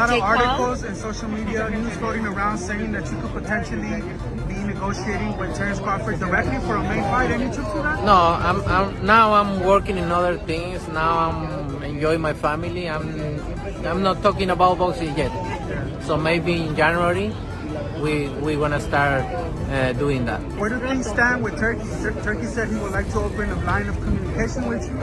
lot of articles and social media news floating around saying that you could potentially be negotiating with Terence Crawford directly for a main fight. Any truth to that? No, I'm working in other things. Now I'm enjoying my family. I'm not talking about boxing yet. So maybe in January we're gonna start doing that. Where do things stand with Turkey? Turkey said he would like to open a line of communication with you.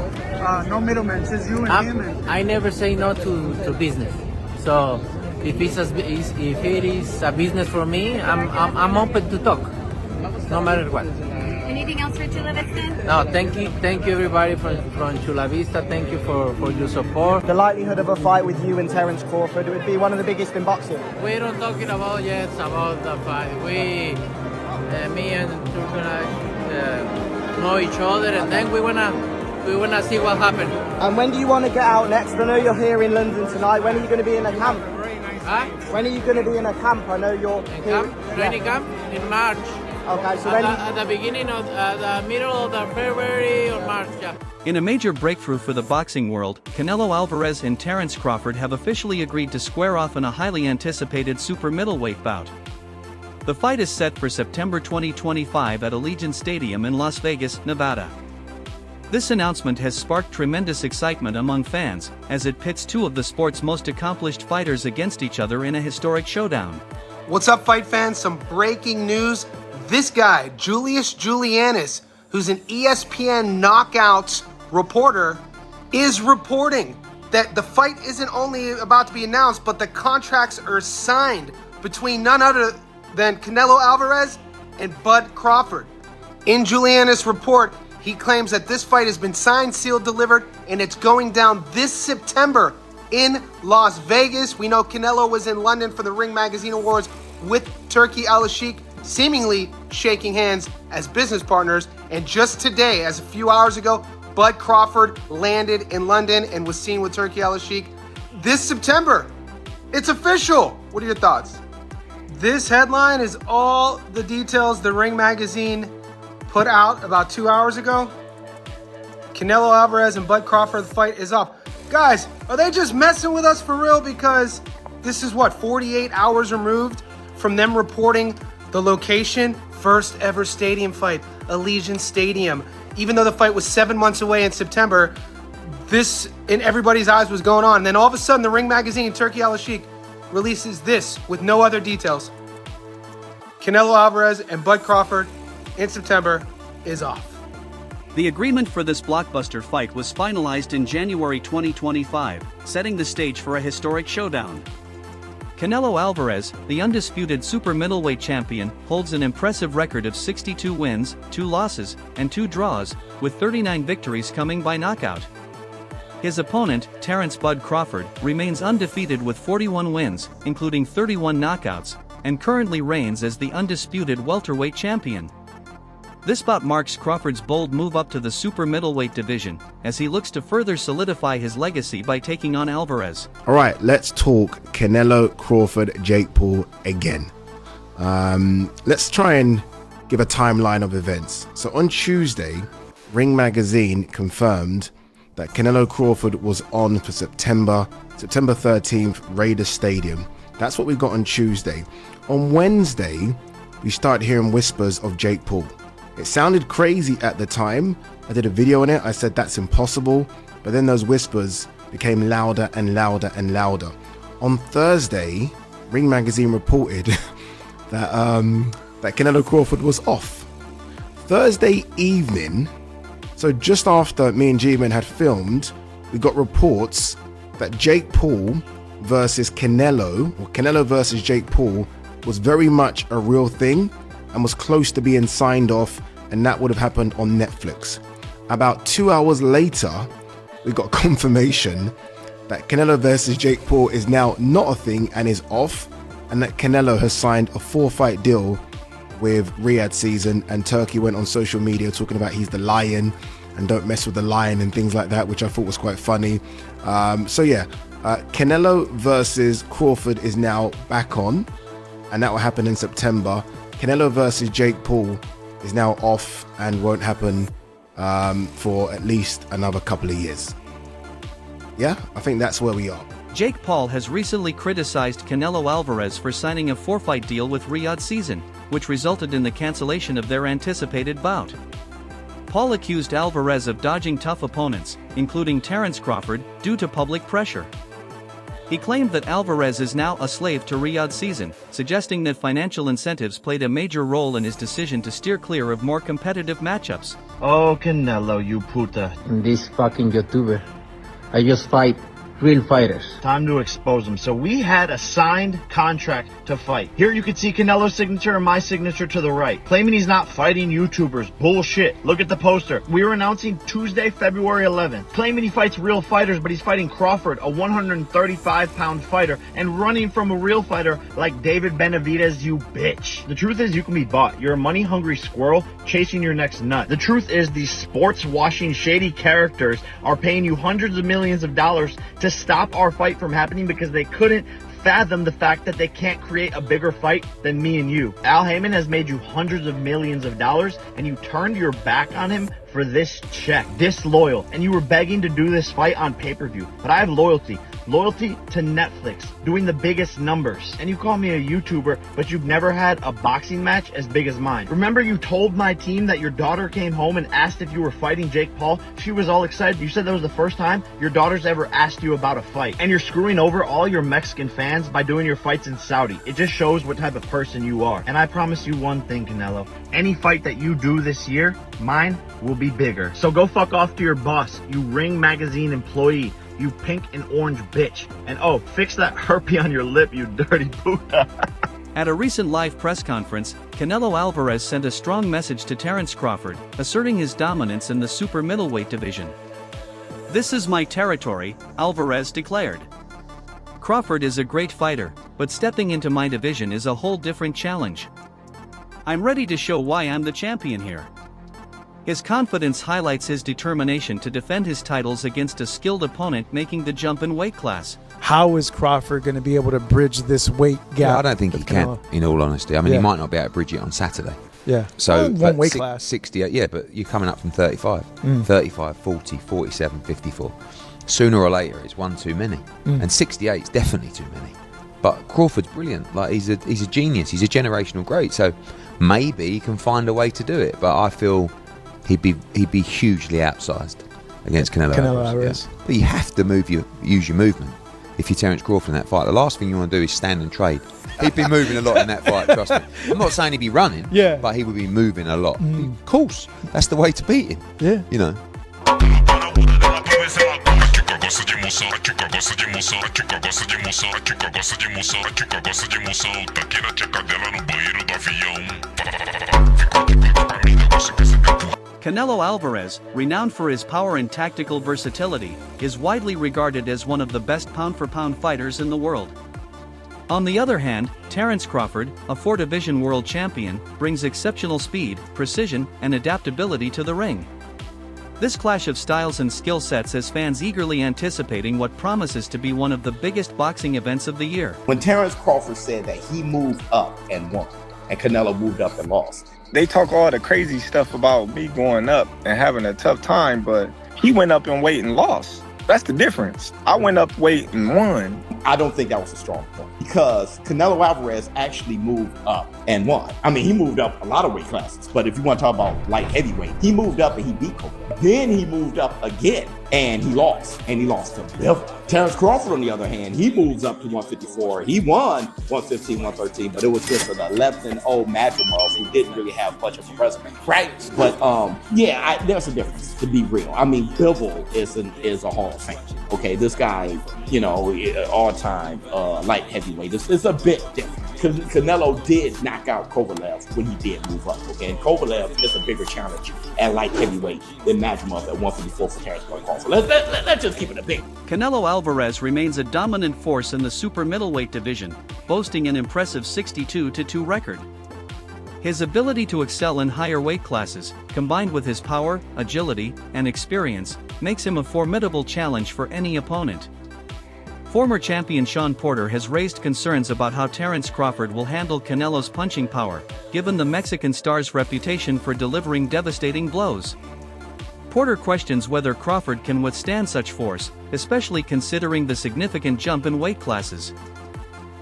No middlemen, just you and him. I never say no to business. So if it is a business for me, I'm open to talk, no matter what. Anything else for Chula Vista? No, thank you everybody from Chula Vista. Thank you for your support. The likelihood of a fight with you and Terence Crawford, it would be one of the biggest in boxing. We're not talking about yet about the fight. Me and we're gonna know each other, and then we wanna see what happens. And when do you want to get out next? I know you're here in London tonight. When are you going to be in a camp? Huh? When are you going to be in a camp? I know you're in here. Camp? Training camp in March. Okay, so at the beginning of the middle of the February or March, yeah. In a major breakthrough for the boxing world, Canelo Alvarez and Terence Crawford have officially agreed to square off in a highly anticipated super middleweight bout. The fight is set for September 2025 at Allegiant Stadium in Las Vegas, Nevada. This announcement has sparked tremendous excitement among fans, as it pits two of the sport's most accomplished fighters against each other in a historic showdown. What's up, fight fans? Some breaking news. This guy, Julius Julianis, who's an ESPN Knockouts reporter, is reporting that the fight isn't only about to be announced, but the contracts are signed between none other than Canelo Alvarez and Bud Crawford. In Julianis' report, he claims that this fight has been signed, sealed, delivered, and it's going down this September in Las Vegas. We know Canelo was in London for the Ring Magazine Awards with Turki Al-Sheikh, seemingly shaking hands as business partners. And just today, as a few hours ago, Bud Crawford landed in London and was seen with Turki Al-Sheikh this September. It's official. What are your thoughts? This headline is all the details the Ring Magazine put out about 2 hours ago. Canelo Alvarez and Bud Crawford, the fight is up. Guys, are they just messing with us for real? Because this is what, 48 hours removed from them reporting the location? First ever stadium fight, Allegiant Stadium. Even though the fight was 7 months away in September, this in everybody's eyes was going on. And then all of a sudden the Ring Magazine, Turki Al-Sheikh, releases this with no other details. Canelo Alvarez and Bud Crawford in September is off. The agreement for this blockbuster fight was finalized in January 2025, setting the stage for a historic showdown. Canelo Alvarez, the undisputed super middleweight champion, holds an impressive record of 62 wins, 2 losses, and 2 draws, with 39 victories coming by knockout. His opponent, Terence "Bud" Crawford, remains undefeated with 41 wins, including 31 knockouts, and currently reigns as the undisputed welterweight champion. This bout marks Crawford's bold move up to the super middleweight division, as he looks to further solidify his legacy by taking on Alvarez. All right, let's talk Canelo, Crawford, Jake Paul again. Let's try and give a timeline of events. So on Tuesday, Ring Magazine confirmed that Canelo Crawford was on for September 13th, Raiders Stadium. That's what we got on Tuesday. On Wednesday, we started hearing whispers of Jake Paul. It sounded crazy at the time. I did a video on it. I said that's impossible. But then those whispers became louder and louder and louder. On Thursday, Ring Magazine reported that Canelo Crawford was off. Thursday evening, so just after me and G-Man had filmed, we got reports that Jake Paul versus Canelo, or Canelo versus Jake Paul, was very much a real thing and was close to being signed off, and that would have happened on Netflix. About 2 hours later, we got confirmation that Canelo versus Jake Paul is now not a thing and is off, and that Canelo has signed a 4-fight deal with Riyadh Season, and Turkey went on social media talking about he's the lion and don't mess with the lion and things like that, which I thought was quite funny. Canelo versus Crawford is now back on, and that will happen in September. Canelo versus Jake Paul is now off and won't happen for at least another couple of years. Yeah, I think that's where we are. Jake Paul has recently criticized Canelo Alvarez for signing a 4-fight deal with Riyadh Season, which resulted in the cancellation of their anticipated bout. Paul accused Alvarez of dodging tough opponents, including Terence Crawford, due to public pressure. He claimed that Alvarez is now a slave to Riyadh Season, suggesting that financial incentives played a major role in his decision to steer clear of more competitive matchups. Oh, Canelo, you puta. This fucking YouTuber. I just fight real fighters. Time to expose him. So we had a signed contract to fight. Here you can see Canelo's signature and my signature to the right. Claiming he's not fighting YouTubers. Bullshit. Look at the poster. We were announcing Tuesday, February 11th. Claiming he fights real fighters, but he's fighting Crawford, a 135-pound fighter, and running from a real fighter like David Benavidez, you bitch. The truth is you can be bought. You're a money-hungry squirrel chasing your next nut. The truth is these sports-washing shady characters are paying you hundreds of millions of dollars to stop our fight from happening because they couldn't fathom the fact that they can't create a bigger fight than me and you. Al Heyman has made you hundreds of millions of dollars and you turned your back on him for this check. Disloyal. And you were begging to do this fight on pay-per-view. But I have loyalty. Loyalty to Netflix, doing the biggest numbers. And you call me a YouTuber, but you've never had a boxing match as big as mine. Remember you told my team that your daughter came home and asked if you were fighting Jake Paul? She was all excited. You said that was the first time your daughter's ever asked you about a fight. And you're screwing over all your Mexican fans by doing your fights in Saudi. It just shows what type of person you are. And I promise you one thing, Canelo. Any fight that you do this year, mine will be bigger. So go fuck off to your boss, you Ring Magazine employee. You pink and orange bitch. And oh, fix that herpy on your lip, you dirty puta. At a recent live press conference, Canelo Alvarez sent a strong message to Terence Crawford, asserting his dominance in the super middleweight division. "This is my territory," Alvarez declared. "Crawford is a great fighter, but stepping into my division is a whole different challenge. I'm ready to show why I'm the champion here." His confidence highlights his determination to defend his titles against a skilled opponent making the jump in weight class. How is Crawford going to be able to bridge this weight gap? Yeah, I don't think he can, in all honesty. I mean, Yeah. he might not be able to bridge it on Saturday. Yeah. So, one weight class. 68, yeah, but you're coming up from 35. 35, 40, 47, 54. Sooner or later, it's one too many. And 68 is definitely too many. But Crawford's brilliant. Like, he's a genius. He's a generational great. So maybe he can find a way to do it. But I feel he'd be hugely outsized against Canelo Alvarez. Yeah. But you have to use your movement. If you're Terence Crawford in that fight, the last thing you want to do is stand and trade. He'd be moving a lot in that fight, trust me. I'm not saying he'd be running, but he would be moving a lot. Of course, that's the way to beat him. Yeah. You know. Canelo Alvarez, renowned for his power and tactical versatility, is widely regarded as one of the best pound-for-pound fighters in the world. On the other hand, Terence Crawford, a 4-division world champion, brings exceptional speed, precision, and adaptability to the ring. This clash of styles and skill sets has fans eagerly anticipating what promises to be one of the biggest boxing events of the year. When Terence Crawford said that he moved up and won, and Canelo moved up and lost, they talk all the crazy stuff about me going up and having a tough time, but he went up in weight and lost. That's the difference. I went up weight and won. I don't think that was a strong point because Canelo Alvarez actually moved up and won. I mean, he moved up a lot of weight classes, but if you want to talk about light heavyweight, he moved up and he beat Kobe. Then he moved up again and he lost to Bivol. Terence Crawford, on the other hand, he moves up to 154. He won 115, 113, but it was just an 11-0 Madrimov who didn't really have much of a resume, right? But there's a difference, to be real. I mean, Bivol is a Hall of Fame. Okay, this guy, all-time light heavyweight. It's a bit different. Canelo did knock out Kovalev when he did move up, okay? And Kovalev is a bigger challenge at light heavyweight than Madrimov at 154 for Terence Crawford. Let's just keep it a big. Canelo Alvarez remains a dominant force in the super middleweight division, boasting an impressive 62-2 record. His ability to excel in higher weight classes, combined with his power, agility, and experience, makes him a formidable challenge for any opponent. Former champion Sean Porter has raised concerns about how Terence Crawford will handle Canelo's punching power, given the Mexican star's reputation for delivering devastating blows. reporter questions whether Crawford can withstand such force, especially considering the significant jump in weight classes.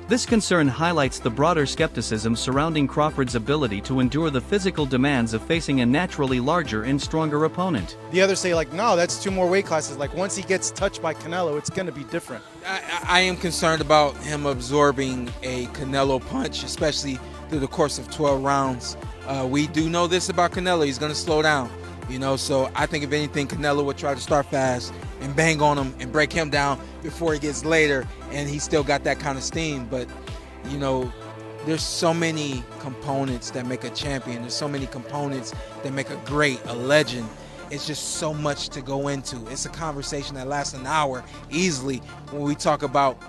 This concern highlights the broader skepticism surrounding Crawford's ability to endure the physical demands of facing a naturally larger and stronger opponent. The others say, like, no, that's 2 more weight classes. Like, once he gets touched by Canelo, it's going to be different. I am concerned about him absorbing a Canelo punch, especially through the course of 12 rounds. We do know this about Canelo. He's going to slow down, you know, so I think if anything, Canelo would try to start fast and bang on him and break him down before he gets later, and he still got that kind of steam. But, you know, there's so many components that make a champion. There's so many components that make a great, a legend. It's just so much to go into. It's a conversation that lasts an hour easily when we talk about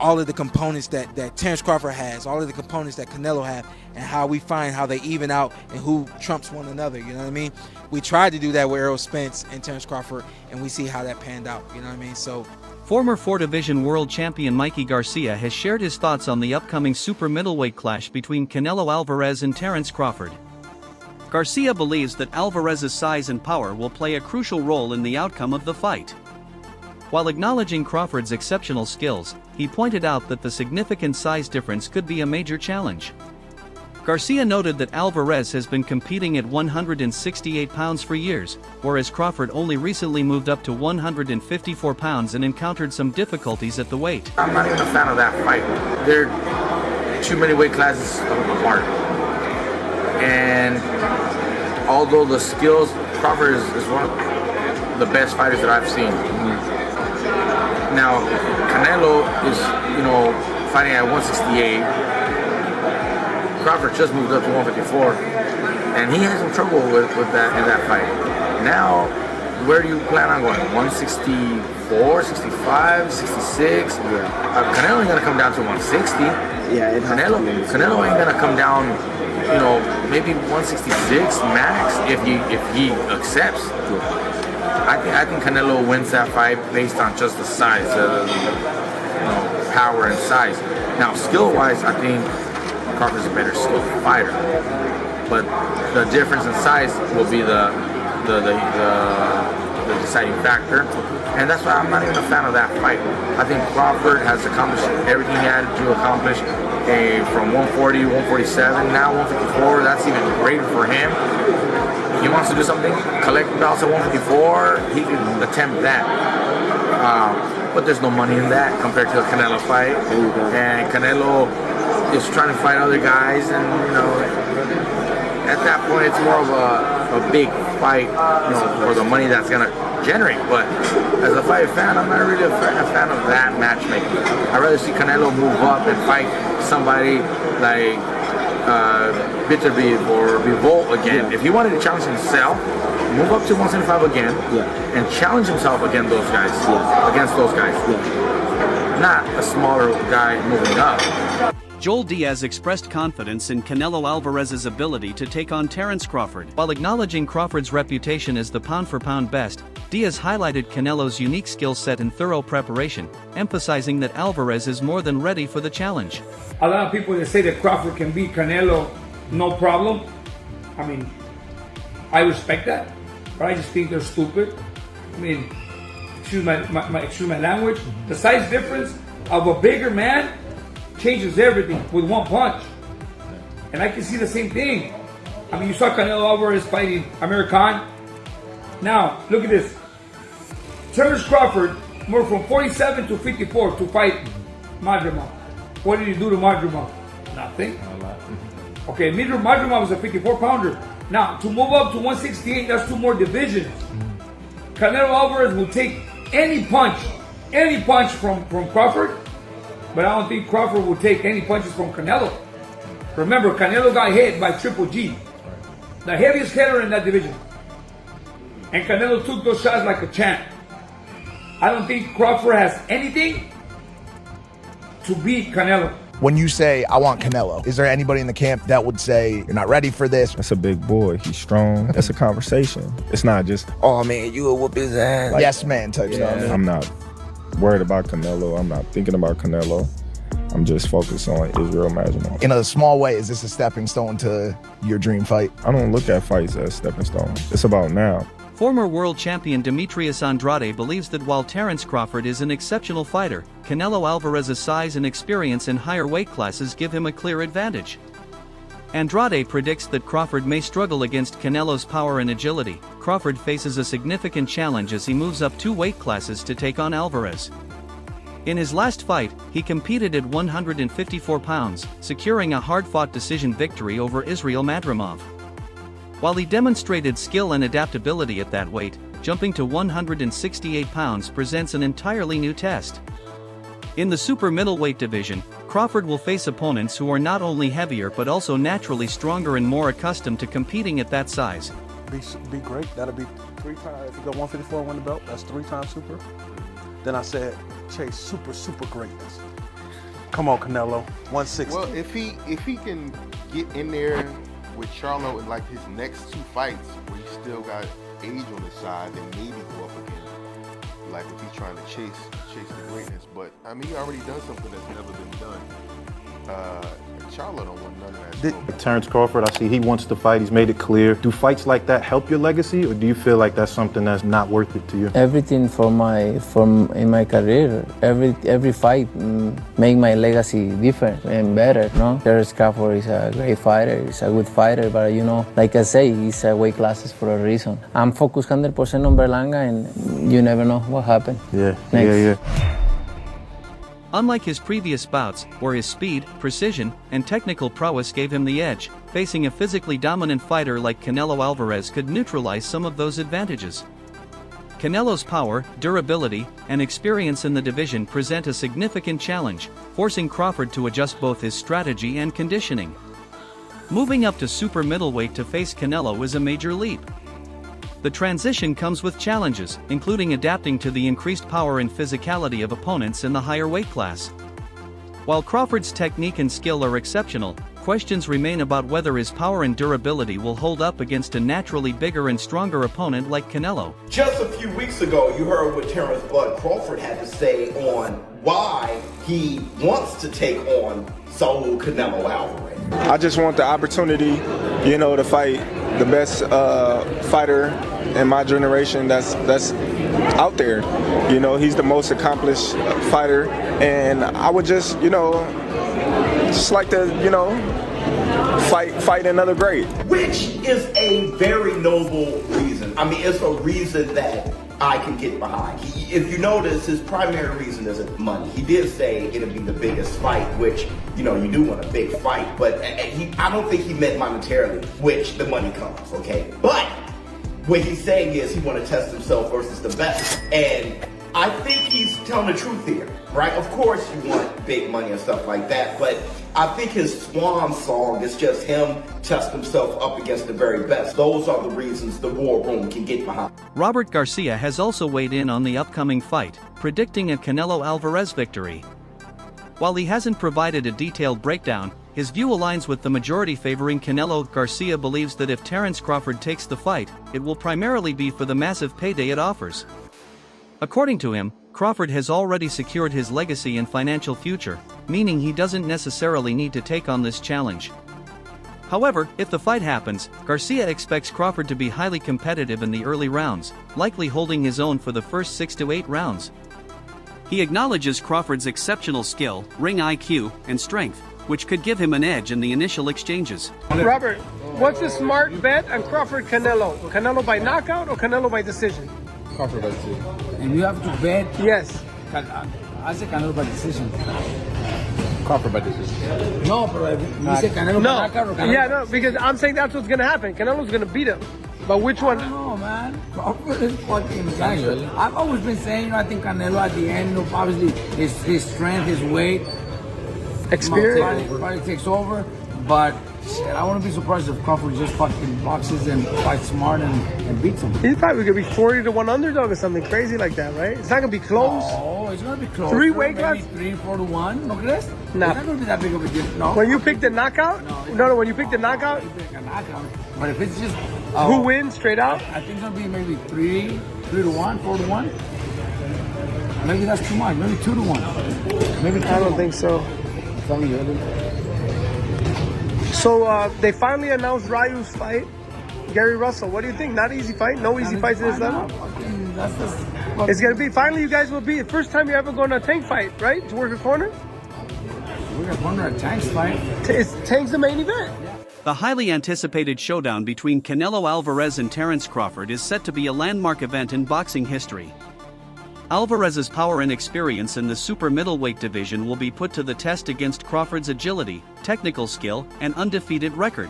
all of the components that Terence Crawford has, all of the components that Canelo have, and how we find how they even out and who trumps one another, you know what I mean? We tried to do that with Errol Spence and Terence Crawford, and we see how that panned out, you know what I mean? So, former 4-division world champion Mikey Garcia has shared his thoughts on the upcoming super middleweight clash between Canelo Alvarez and Terence Crawford. Garcia believes that Alvarez's size and power will play a crucial role in the outcome of the fight. While acknowledging Crawford's exceptional skills, he pointed out that the significant size difference could be a major challenge. Garcia noted that Alvarez has been competing at 168 pounds for years, whereas Crawford only recently moved up to 154 pounds and encountered some difficulties at the weight. I'm not even a fan of that fight. There are too many weight classes apart. And although the skills, Crawford is one of the best fighters that I've seen. Now, Canelo is, you know, fighting at 168. Crawford just moved up to 154, and he had some trouble with that in that fight. Now, where do you plan on going? 164, 65, 66? Canelo ain't gonna come down to 160. Yeah, Canelo ain't gonna come down, you know, maybe 166 max if he accepts. I think Canelo wins that fight based on just the size, you know, power and size. Now, skill-wise, I think Crawford's a better skilled fighter, but the difference in size will be the deciding factor, and that's why I'm not even a fan of that fight. I think Crawford has accomplished everything he had to accomplish from 140, 147, now 154. That's even greater for him. He wants to do something, collect belts at 154, he can attempt that. But there's no money in that compared to a Canelo fight. And Canelo is trying to fight other guys, and you know, at that point it's more of a big fight, you know, for the money that's gonna generate. But as a fight fan, I'm not really a fan of that matchmaking. I'd rather see Canelo move up and fight somebody like Bitterbeef or Revolt again. If he wanted to challenge himself, move up to 175 again, and challenge himself against those guys. Not a smaller guy moving up. Joel Diaz expressed confidence in Canelo Alvarez's ability to take on Terence Crawford. While acknowledging Crawford's reputation as the pound-for-pound best, Diaz highlighted Canelo's unique skill set and thorough preparation, emphasizing that Alvarez is more than ready for the challenge. A lot of people that say that Crawford can beat Canelo, no problem. I mean, I respect that, but I just think they're stupid. I mean, excuse my language. The size difference of a bigger man changes everything with one punch. And I can see the same thing. I mean, you saw Canelo Alvarez fighting Amir Khan. Now, look at this. Terence Crawford moved from 47 to 54 to fight Madrimov. What did he do to Madrimov? Nothing. Okay, Madrimov was a 54-pounder. Now, to move up to 168, that's 2 more divisions. Canelo Alvarez will take any punch from Crawford, but I don't think Crawford will take any punches from Canelo. Remember, Canelo got hit by Triple G, the heaviest hitter in that division. And Canelo took those shots like a champ. I don't think Crawford has anything to beat Canelo. When you say, I want Canelo, is there anybody in the camp that would say, you're not ready for this? That's a big boy. He's strong. That's a conversation. It's not just, oh man, you will whoop his ass. Like, yes, man type stuff. I'm not worried about Canelo. I'm not thinking about Canelo. I'm just focused on Israel Madrimov. In a small way, is this a stepping stone to your dream fight? I don't look at fights as stepping stones. It's about now. Former world champion Demetrius Andrade believes that while Terence Crawford is an exceptional fighter, Canelo Alvarez's size and experience in higher weight classes give him a clear advantage. Andrade predicts that Crawford may struggle against Canelo's power and agility. Crawford faces a significant challenge as he moves up 2 weight classes to take on Alvarez. In his last fight, he competed at 154 pounds, securing a hard-fought decision victory over Israel Madrimov. While he demonstrated skill and adaptability at that weight, jumping to 168 pounds presents an entirely new test. In the super middleweight division, Crawford will face opponents who are not only heavier but also naturally stronger and more accustomed to competing at that size. Be great. That'll be 3 times. If you go 154 and win the belt, that's 3 times super. Then I said, chase super greatness. Come on, Canelo, 160. Well, if he can get in there with Charlo in like his next 2 fights, where he still got age on his side, then maybe go up again. Like if he's trying to chase the greatness, but I mean he already done something that's never been done. Charlo don't want none of that. Terence Crawford, I see he wants to fight. He's made it clear. Do fights like that help your legacy, or do you feel like that's something that's not worth it to you? Everything in my career, every fight make my legacy different and better. No, Terence Crawford is a great fighter. He's a good fighter, but you know, like I say, he's weight classes for a reason. I'm focused 100% on Berlanga, and you never know what happened. Yeah, Next. yeah. Unlike his previous bouts, where his speed, precision, and technical prowess gave him the edge, facing a physically dominant fighter like Canelo Alvarez could neutralize some of those advantages. Canelo's power, durability, and experience in the division present a significant challenge, forcing Crawford to adjust both his strategy and conditioning. Moving up to super middleweight to face Canelo is a major leap. The transition comes with challenges, including adapting to the increased power and physicality of opponents in the higher weight class. While Crawford's technique and skill are exceptional, questions remain about whether his power and durability will hold up against a naturally bigger and stronger opponent like Canelo. Just a few weeks ago, you heard what Terence "Bud" Crawford had to say on why he wants to take on Saul Canelo Alvarez. I just want the opportunity, to fight the best fighter in my generation that's out there. He's the most accomplished fighter, and I would just like to, fight another great. Which is a very noble reason. I mean, it's a reason that I can get behind. If you notice, his primary reason isn't money. He did say it'll be the biggest fight, which, you do want a big fight, but I don't think he meant monetarily, which the money comes, okay? But what he's saying is he want to test himself versus the best. And I think he's telling the truth here, right? Of course you want big money and stuff like that, but I think his swan song is just him testing himself up against the very best. Those are the reasons the war room can get behind. Robert Garcia has also weighed in on the upcoming fight, predicting a Canelo Alvarez victory. While he hasn't provided a detailed breakdown, his view aligns with the majority favoring Canelo. Garcia believes that if Terence Crawford takes the fight, it will primarily be for the massive payday it offers. According to him, Crawford has already secured his legacy and financial future, meaning he doesn't necessarily need to take on this challenge. However, if the fight happens, Garcia expects Crawford to be highly competitive in the early rounds, likely holding his own for the first 6 to 8 rounds. He acknowledges Crawford's exceptional skill, ring IQ, and strength, which could give him an edge in the initial exchanges. Robert, what's a smart bet on Crawford Canelo? Canelo by knockout or Canelo by decision? Crawford by decision. And you have to bet? Yes. I say Canelo by decision. Crawford by decision. No, but you say Canelo by knockout or Canelo? Yeah, no, because I'm saying that's what's going to happen. Canelo's going to beat him. But which one? I don't know, man. Crawford is fucking gangster. I've always been saying, I think Canelo at the end, obviously his strength, his weight, experience, probably takes over. But shit, I wouldn't be surprised if Crawford just fucking boxes and fights smart and beats him. He's probably going to be 40-1 underdog or something crazy like that, right? It's not going to be close. Oh, it's going to be close. 3 weight class? 3-4-1. ¿No crees? No. It's not going to be that big of a deal. No. When you pick the knockout? No, when you pick the knockout? You pick a knockout. But if it's just... who wins straight out? I think it's going to be maybe 3-1, 4-1. Maybe that's too much. Maybe 2-1. Maybe 2-1. I don't think so. So they finally announced Ryu's fight. Gary Russell. What do you think? Not an easy fight. No easy fights in this level. It's gonna be. Finally, you guys will be the first time you're ever going to a Tank fight, right? To work a corner. We're gonna corner a Tank's fight. Tank's the main event. The highly anticipated showdown between Canelo Alvarez and Terence Crawford is set to be a landmark event in boxing history. Alvarez's power and experience in the super middleweight division will be put to the test against Crawford's agility, technical skill, and undefeated record.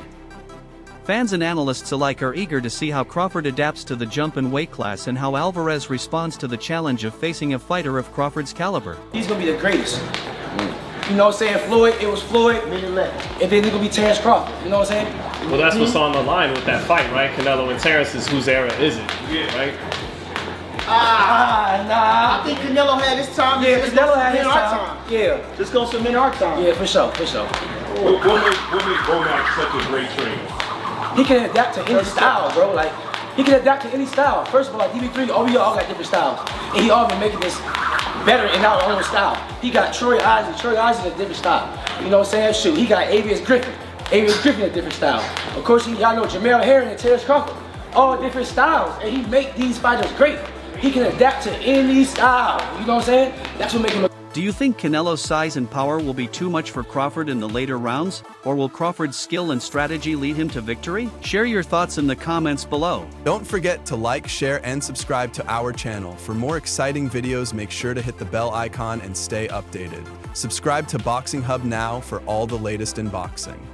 Fans and analysts alike are eager to see how Crawford adapts to the jump in weight class and how Alvarez responds to the challenge of facing a fighter of Crawford's caliber. He's gonna be the greatest. You know what I'm saying? Floyd, it was Floyd, and then it's gonna be Terence Crawford. You know what I'm saying? Well, that's what's on the line with that fight, right? Canelo and Terence is whose era is it? Right? Nah. I think Canelo had his time. Yeah, Canelo had his time. Yeah. Just gonna submit our time. Yeah, for sure, for sure. What makes Bomac such a great trainer? He can adapt to any style, bro. Like, he can adapt to any style. First of all, like DB3, we all got different styles. And he all been making this better in our own style. He got Troy Eisen. Troy Eisen is a different style. You know what I'm saying? Shoot, he got Avius Griffin. Avius Griffin a different style. Of course, y'all know Jamel Herring and Terence Crawford. All different styles. And he make these fighters great. He can adapt to any style. You know what I'm saying? That's what makes him a... Do you think Canelo's size and power will be too much for Crawford in the later rounds, or will Crawford's skill and strategy lead him to victory? Share your thoughts in the comments below. Don't forget to like, share, and subscribe to our channel. For more exciting videos, make sure to hit the bell icon and stay updated. Subscribe to Boxing Hub now for all the latest in boxing.